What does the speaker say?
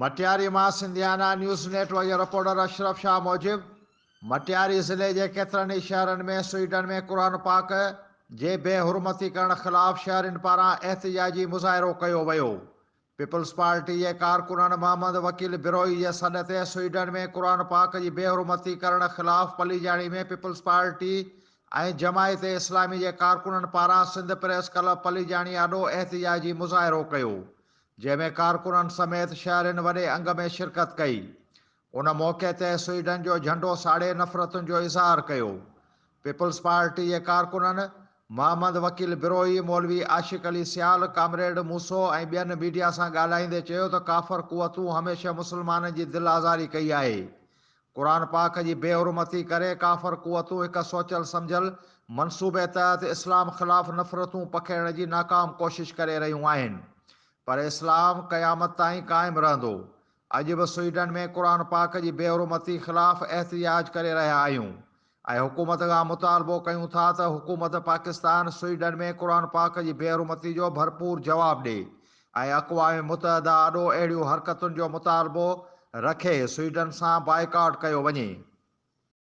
मटियारी मां सिंधियाना news network जो reporter Ashraf Shah मूजिब मटियारी ज़िले के केतिरनि ई शहरनि में स्वीडन में क़ुर पाक जे बेहुरमती करण ख़िलाफ़ शहरियुनि पारां एहतिजाजी मुज़ाहिरो कयो वियो। पीपल्स पार्टी जे कारकुननि मोहम्मद वकील बिरोई जे सॾ ते स्वीडन में क़ुर पाक जी बेहुरमती करण ख़िलाफ़ पलीजाणी में पीपल्स पार्टी ऐं जमायत इस्लामी जे कारकुननि पारां सिंध प्रेस क्लब पलीजाणी आॾो एहतिजाजी मुज़ाहिरो कयो, जंहिंमें कारकुननि समेत शहरियुनि वॾे अंग में शिरकत कई। उन मौक़े ते स्वीडन जो झंडो साड़े नफ़रतुनि जो इज़हार कयो। पीपल्स पार्टी जे कारकुननि मोहम्मद वकील बिरोई, मौलवी आशिक अली सियाल, कामरेड मूसो ऐं ॿियनि मीडिया सां ॻाल्हाईंदे चयो त काफ़र कुवतूं हमेशह मुस्लमाननि जी दिलि आज़ारी कई आहे। क़ुर पाक जी बेहुरमती करे काफ़र कुवतूं हिक सोचियल सम्झल मनसूबे तहत इस्लाम ख़िलाफ़ नफ़रतूं पखेड़ण जी नाकाम कोशिश करे रहियूं आहिनि, पर इस्लाम क़यामत ताईं क़ाइमु रहंदो। अॼु बि स्वीडन में क़ुर पाक जी बेहुरमती ख़िलाफ़ एहतिजाज करे रहिया आहियूं ऐं हुकूमत खां मुतालबो कयूं था त हुकूमत पाकिस्तान स्वीडन में क़ुर पाक जी बेहुरमती जो भरपूर जवाबु ॾिए ऐं अक़वाम मुतहदा आॾो अहिड़ियूं हरकतुनि जो मुतालबो रखे स्वीडन सां बाइकाट कयो वञे।